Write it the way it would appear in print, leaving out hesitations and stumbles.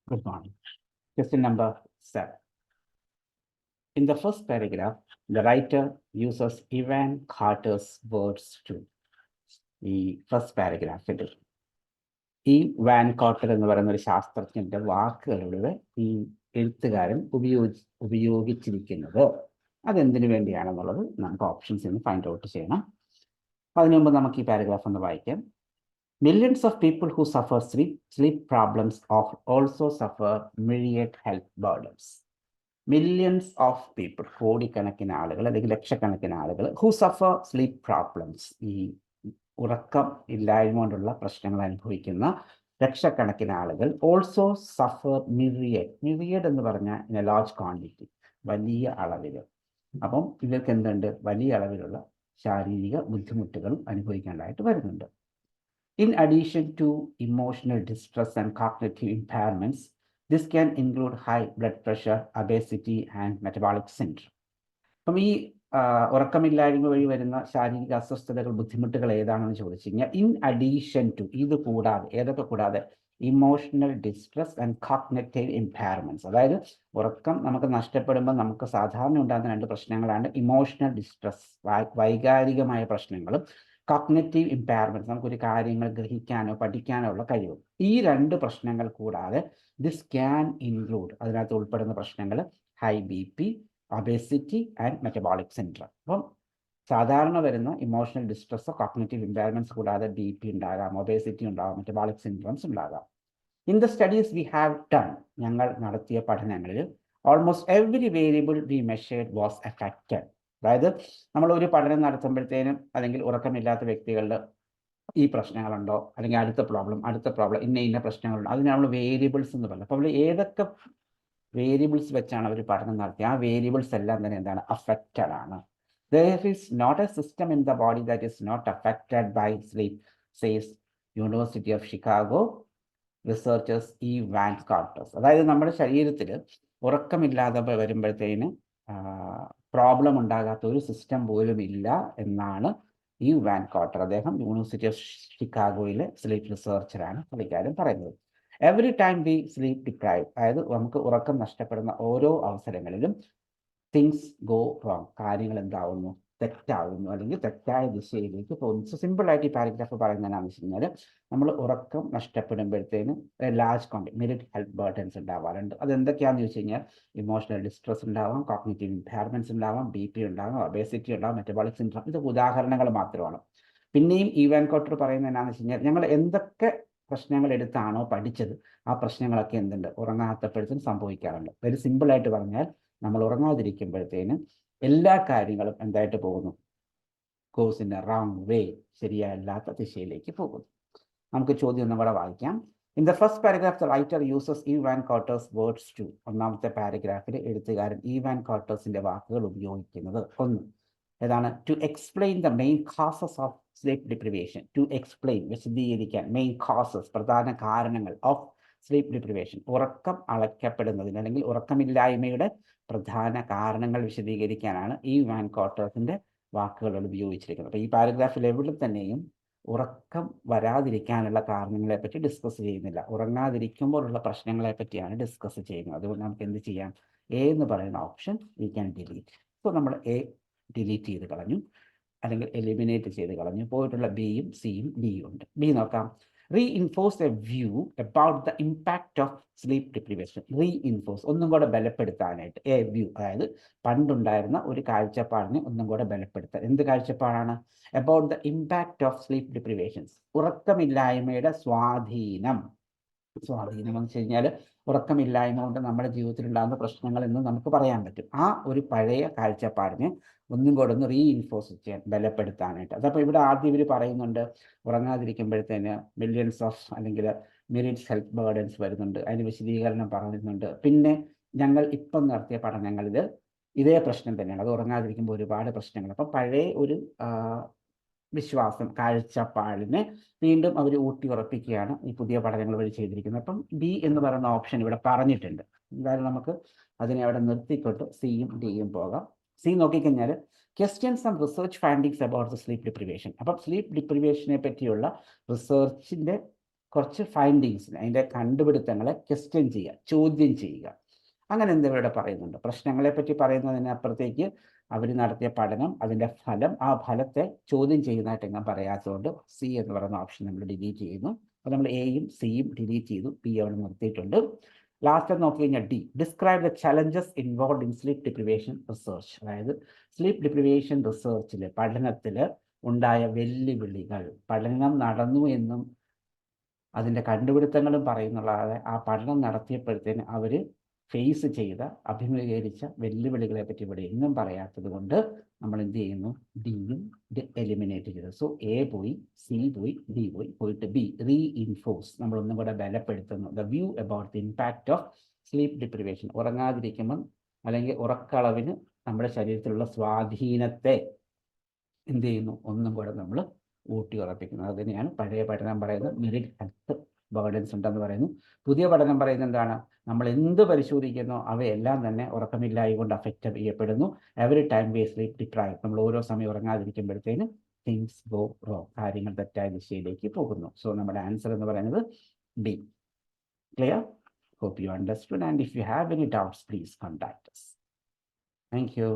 Good morning. Question number 7. In the first paragraph, the writer uses Ivan Carter's words to ഈ first പാരഗ്രാഫിൽ ഈ van quarter എന്ന് പറയുന്ന ഒരു ശാസ്ത്രജ്ഞന്റെ വാക്കുകളിലൂടെ ഈ എഴുത്തുകാരൻ ഉപയോഗിച്ചിരിക്കുന്നത് അതെന്തിനു വേണ്ടിയാണെന്നുള്ളത് നമുക്ക് ഓപ്ഷൻസ് നിന്ന് ഫൈൻഡ് ഔട്ട് ചെയ്യണം. അതിനു മുമ്പ് നമുക്ക് ഈ പാരഗ്രാഫ് ഒന്ന് വായിക്കാം. Millions of people who suffer sleep problems also suffer myriad health burdens. Millions of people, കോടിക്കണക്കിന് ആളുകൾ അല്ലെങ്കിൽ ലക്ഷക്കണക്കിന് ആളുകൾ who suffer sleep problems, ഈ ഉറക്കം ഇല്ലായ്മ കൊണ്ടുള്ള പ്രശ്നങ്ങൾ അനുഭവിക്കുന്ന ലക്ഷക്കണക്കിന് ആളുകൾ ഓൾസോ സഫർ മിറിയഡ് എന്ന് പറഞ്ഞാൽ ഇൻ എ ലാർജ് ക്വാണ്ടിറ്റി, വലിയ അളവിൽ. അപ്പം ഇവർക്ക് എന്തുണ്ട്, വലിയ അളവിലുള്ള ശാരീരിക ബുദ്ധിമുട്ടുകളും അനുഭവിക്കേണ്ടതായിട്ട് വരുന്നുണ്ട്. In addition to emotional distress and cognitive impairments, this can include high blood pressure, obesity and metabolic syndrome. അപ്പം ഈ ഉറക്കമില്ലായ്മ വഴി വരുന്ന ശാരീരിക അസ്വസ്ഥതകൾ, ബുദ്ധിമുട്ടുകൾ ഏതാണെന്ന് ചോദിച്ചു കഴിഞ്ഞാൽ ഇൻ അഡീഷൻ ടു, ഇത് കൂടാതെ, ഏതൊക്കെ കൂടാതെ, ഇമോഷണൽ ഡിസ്ട്രസ് ആൻഡ് കോഗ്നിറ്റീവ് ഇമ്പയർമെന്റ്സ്. അതായത് ഉറക്കം നമുക്ക് നഷ്ടപ്പെടുമ്പോൾ നമുക്ക് സാധാരണ ഉണ്ടാകുന്ന രണ്ട് പ്രശ്നങ്ങളാണ് ഇമോഷണൽ ഡിസ്ട്രസ്, വൈകാരികമായ പ്രശ്നങ്ങളും, കോഗ്നിറ്റീവ് ഇമ്പയർമെന്റ്സ്, നമുക്കൊരു കാര്യങ്ങൾ ഗ്രഹിക്കാനോ പഠിക്കാനോ ഉള്ള കഴിവ്. ഈ രണ്ട് പ്രശ്നങ്ങൾ കൂടാതെ ദിസ് ക്യാൻ ഇൻക്ലൂഡ്, അതിനകത്ത് ഉൾപ്പെടുന്ന പ്രശ്നങ്ങൾ high BP, obesity and metabolic syndrome. അപ്പം സാധാരണ വരുന്ന ഇമോഷണൽ ഡിസ്ട്രസ്, കോഗ്നിറ്റീവ് ഇമ്പയർമെന്റ്സ് കൂടാതെ BP ഉണ്ടാകാം, ഒബേസിറ്റി ഉണ്ടാകാം, മെറ്റബോളിക് സിൻഡ്രോംസ് ഉണ്ടാകാം. In the studies we have done, ഞങ്ങൾ നടത്തിയ പഠനങ്ങളിൽ almost every variable we measured was affected. അതായത് നമ്മൾ ഒരു പഠനം നടത്തുമ്പോഴത്തേനും അല്ലെങ്കിൽ ഉറക്കമില്ലാത്ത വ്യക്തികളുടെ ഈ പ്രശ്നങ്ങളുണ്ടോ, അല്ലെങ്കിൽ അടുത്ത പ്രോബ്ലം ഇന്ന പ്രശ്നങ്ങളുണ്ടോ, അതിന് നമ്മൾ വേരിയബിൾസ് എന്ന് പറയുന്നത്. അപ്പോൾ ഏതൊക്കെ വേരിയബിൾസ് വെച്ചാണ് അവർ പഠനം നടത്തിയത്, ആ വേരിയബിൾസ് എല്ലാം തന്നെ എന്താണ്, അഫക്റ്റഡ് ആണ്. There is not a system in the body that is not affected by sleep, says University of Chicago researchers E. Van Carter. അതായത് നമ്മുടെ ശരീരത്തിൽ ഉറക്കമില്ലാതെ വരുമ്പോഴത്തേന് പ്രോബ്ലം ഉണ്ടാകാത്ത ഒരു സിസ്റ്റം പോലും ഇല്ല എന്നാണ് ഈ വാൻ കോട്ടർ, അദ്ദേഹം യൂണിവേഴ്സിറ്റി ഓഫ് ഷിക്കാഗോയിലെ സ്ലീപ്പ് റിസർച്ചറാണ്, പുള്ളിക്കാരൻ പറയുന്നത്. Every time we sleep deprive, അതായത് നമുക്ക് ഉറക്കം നഷ്ടപ്പെടുന്ന ഓരോ അവസരങ്ങളിലും തിങ്സ് ഗോ റോങ്, കാര്യങ്ങൾ എന്താവുന്നു, തെറ്റാവുന്നു, അല്ലെങ്കിൽ തെറ്റായ ദിശയിലേക്ക് പോകുന്നു. സോ സിമ്പിളായിട്ട് ഈ പാരഗ്രാഫ് പറയുന്നത് എന്താണെന്ന് വെച്ച് കഴിഞ്ഞാൽ, നമ്മൾ ഉറക്കം നഷ്ടപ്പെടുമ്പോഴത്തേനും ലാർജ് മിരിഡ് ഹെൽത്ത് ബർഡൻസ് ഉണ്ടാവാറുണ്ട്. അതെന്തൊക്കെയാണെന്ന് ചോദിച്ചു കഴിഞ്ഞാൽ ഇമോഷണൽ ഡിസ്ട്രസ് ഉണ്ടാവാം, കോഗ്നിറ്റീവ് ഇമ്പയർമെന്റ്സ് ഉണ്ടാവാം, BP ഉണ്ടാവാം, ഒബേസിറ്റി ഉണ്ടാവാം, മെറ്റബോളിക് സിൻഡ്രോം. ഇത് ഉദാഹരണങ്ങൾ മാത്രമാണ്. പിന്നെയും ഈ വാൻ കോട്ടർ പറയുന്നത് എന്താണെന്ന് വെച്ച് കഴിഞ്ഞാൽ, ഞങ്ങൾ എന്തൊക്കെ പ്രശ്നങ്ങൾ എടുത്താണോ പഠിച്ചത് ആ പ്രശ്നങ്ങളൊക്കെ എന്തുണ്ട്, ഉറങ്ങാത്തപ്പോഴത്തേനും സംഭവിക്കാറുണ്ട്. വെരി സിമ്പിളായിട്ട് പറഞ്ഞാൽ, നമ്മൾ ഉറങ്ങാതിരിക്കുമ്പോഴത്തേനും എല്ലാ കാര്യങ്ങളും എന്തായിട്ട് പോകുന്നു, goes in a wrong way, ശരിയല്ലാത്ത ദിശയിലേക്ക് പോകുന്നു. നമുക്ക് ചോദ്യം ഒന്നും കൂടെ വായിക്കാം. In the first paragraph the writer uses e one quotes words to. ഒന്നാമത്തെ പാരഗ്രാഫിൽ എഴുത്തുകാരൻ ഇ വാൻ കോട്ടേഴ്സിന്റെ വാക്കുകൾ ഉപയോഗിക്കുന്നത് ഒന്ന് ഏതാണ്, to explain the main causes of sleep deprivation. To explain, വിശദീകരിക്കാൻ, മെയിൻ കോസസ്, പ്രധാന കാരണങ്ങൾ, ഓഫ് സ്ലീപ്പ് ഡിപ്രിവേഷൻ, ഉറക്കം അളക്കപ്പെടുന്നതിന് അല്ലെങ്കിൽ ഉറക്കമില്ലായ്മയുടെ പ്രധാന കാരണങ്ങൾ വിശദീകരിക്കാനാണ് ഈ വാൻ കോട്ടേഴ്സിന്റെ വാക്കുകൾ ഉപയോഗിച്ചിരിക്കുന്നത്. അപ്പോൾ ഈ പാരഗ്രാഫിൽ എവിടെ തന്നെയും ഉറക്കം വരാതിരിക്കാനുള്ള കാരണങ്ങളെ പറ്റി ഡിസ്കസ് ചെയ്യുന്നില്ല, ഉറങ്ങാതിരിക്കുമ്പോഴുള്ള പ്രശ്നങ്ങളെ പറ്റിയാണ് ഡിസ്കസ് ചെയ്യുന്നത്. അതുകൊണ്ട് നമുക്ക് എന്ത് ചെയ്യാം, എ എന്ന് പറയുന്ന ഓപ്ഷൻ വി ക്യാൻ ഡിലീറ്റ്. ഇപ്പോൾ നമ്മൾ എ ഡിലീറ്റ് ചെയ്ത് കളഞ്ഞു, അല്ലെങ്കിൽ എലിമിനേറ്റ് ചെയ്ത് കളഞ്ഞു. പോയിട്ടുള്ള ബിയും സിയും ഡിയും ഉണ്ട്. ബി നോക്കാം. Reinforce A view about the impact of sleep deprivation. Reinforce, ഒന്നും കൂടെ ബലപ്പെടുത്താനായിട്ട്. എ വ്യൂ, അതായത് പണ്ടുണ്ടായിരുന്ന ഒരു കാഴ്ചപ്പാടിനെ ഒന്നും കൂടെ ബലപ്പെടുത്താൻ. എന്ത് കാഴ്ചപ്പാടാണ്? About the impact of sleep deprivations, ഉറക്കമില്ലായ്മയുടെ സ്വാധീനം എന്ന് വെച്ച് കഴിഞ്ഞാൽ ഉറക്കമില്ലായ്മ കൊണ്ട് നമ്മുടെ ജീവിതത്തിൽ ഉണ്ടാകുന്ന പ്രശ്നങ്ങൾ എന്ന് നമുക്ക് പറയാൻ പറ്റും. ആ ഒരു പഴയ കാഴ്ചപ്പാടിനെ ഒന്നും കൂടെ ഒന്ന് റീഇൻഫോഴ്സ് ചെയ്യാൻ, ബലപ്പെടുത്താനായിട്ട്. അതപ്പോൾ ഇവിടെ ആദ്യം ഇവർ പറയുന്നുണ്ട്, ഉറങ്ങാതിരിക്കുമ്പോഴത്തേന് മില്യൺസ് ഓഫ് അല്ലെങ്കിൽ മിരിഡ്സ് ഹെൽത്ത് ബേർഡൻസ് വരുന്നുണ്ട്, അതിന് വിശദീകരണം പറയുന്നുണ്ട്. പിന്നെ ഞങ്ങൾ ഇപ്പം നടത്തിയ പഠനങ്ങളിൽ ഇതേ പ്രശ്നം തന്നെയാണ്, അത് ഉറങ്ങാതിരിക്കുമ്പോൾ ഒരുപാട് പ്രശ്നങ്ങൾ. അപ്പം പഴയ ഒരു വിശ്വാസം, കാഴ്ചപ്പാടിനെ വീണ്ടും അവർ ഊട്ടി ഉറപ്പിക്കുകയാണ് ഈ പുതിയ പഠനങ്ങൾ വഴി ചെയ്തിരിക്കുന്നത്. അപ്പം ബി എന്ന് പറയുന്ന ഓപ്ഷൻ ഇവിടെ പറഞ്ഞിട്ടുണ്ട്. എന്തായാലും നമുക്ക് അതിനെ അവിടെ നിർത്തിക്കൊണ്ട് സിയും ഡിയും പോകാം. സി നോക്കിക്കഴിഞ്ഞാൽ questions and research findings about the sleep deprivation. അപ്പം സ്ലീപ്പ് ഡിപ്രിവേഷനെ പറ്റിയുള്ള റിസർച്ചിൻ്റെ കുറച്ച് ഫൈൻഡിങ്സിന്, അതിൻ്റെ കണ്ടുപിടുത്തങ്ങളെ ക്വസ്റ്റ്യൻ ചെയ്യുക, ചോദ്യം ചെയ്യുക. അങ്ങനെ എന്തെങ്കിലും ഇവിടെ പറയുന്നുണ്ട്. പ്രശ്നങ്ങളെ പറ്റി പറയുന്നതിനപ്പുറത്തേക്ക് അവർ നടത്തിയ പഠനം, അതിൻ്റെ ഫലം, ആ ഫലത്തെ ചോദ്യം ചെയ്യുന്നതായിട്ട് എങ്ങനെ പറയാത്തതുകൊണ്ട് സി എന്ന് പറയുന്ന ഓപ്ഷൻ നമ്മൾ ഡിലീറ്റ് ചെയ്യുന്നു. അപ്പോൾ നമ്മൾ എയും സിയും ഡിലീറ്റ് ചെയ്തു, പി അവിടെ നിർത്തിയിട്ടുണ്ട്. ലാസ്റ്റ് നോക്കി കഴിഞ്ഞാൽ D, describe the challenges involve in sleep deprivation research. അതായത് സ്ലീപ്പ് ഡിപ്രിവേഷൻ റിസർച്ചിൽ, പഠനത്തിൽ ഉണ്ടായ വെല്ലുവിളികൾ. പഠനം നടന്നു എന്നും അതിൻ്റെ കണ്ടുപിടുത്തങ്ങളും പറയുന്നുള്ളതായ ആ പഠനം നടത്തിയപ്പോഴത്തേന് അവർ ഫേസ് ചെയ്ത, അഭിമുഖീകരിച്ച വെല്ലുവിളികളെ പറ്റി ഇവിടെ എങ്ങും പറയാത്തത് കൊണ്ട് നമ്മൾ എന്ത് ചെയ്യുന്നു, ഡിയും എലിമിനേറ്റ് ചെയ്തു. സോ എ പോയി, സി പോയി, ഡി പോയി, പോയിട്ട് ബി, റീഇൻഫോഴ്സ്, നമ്മളൊന്നും കൂടെ ബലപ്പെടുത്തുന്നു. The view about the impact of sleep deprivation. ഉറങ്ങാതിരിക്കുമ്പം അല്ലെങ്കിൽ ഉറക്കളവിന് നമ്മുടെ ശരീരത്തിലുള്ള സ്വാധീനത്തെ എന്ത് ചെയ്യുന്നു, ഒന്നും കൂടെ നമ്മൾ ഊട്ടി ഉറപ്പിക്കുന്നത്. അത് തന്നെയാണ് പഴയ പഠനം പറയുന്നത്, മെറിഡ് ഹെൽത്ത് ബേർഡൻസ് ഉണ്ടെന്ന് പറയുന്നു. പുതിയ പഠനം പറയുന്നത് എന്താണ്, നമ്മൾ എന്ത് പരിശോധിക്കുന്നോ അവയെല്ലാം തന്നെ ഉറക്കമില്ലായ്മ കൊണ്ട് അഫക്റ്റ് ചെയ്യപ്പെടുന്നു. Every time we sleep deprive, നമ്മൾ ഓരോ സമയം ഉറങ്ങാതിരിക്കുമ്പോഴത്തേനും തിങ്സ് ഗോ റോങ്, കാര്യങ്ങൾ തെറ്റായ ദിശയിലേക്ക് പോകുന്നു. സോ നമ്മുടെ ആൻസർ എന്ന് പറയുന്നത് B. Clear? Hope you understood, and if you have any doubts, please contact us. Thank you.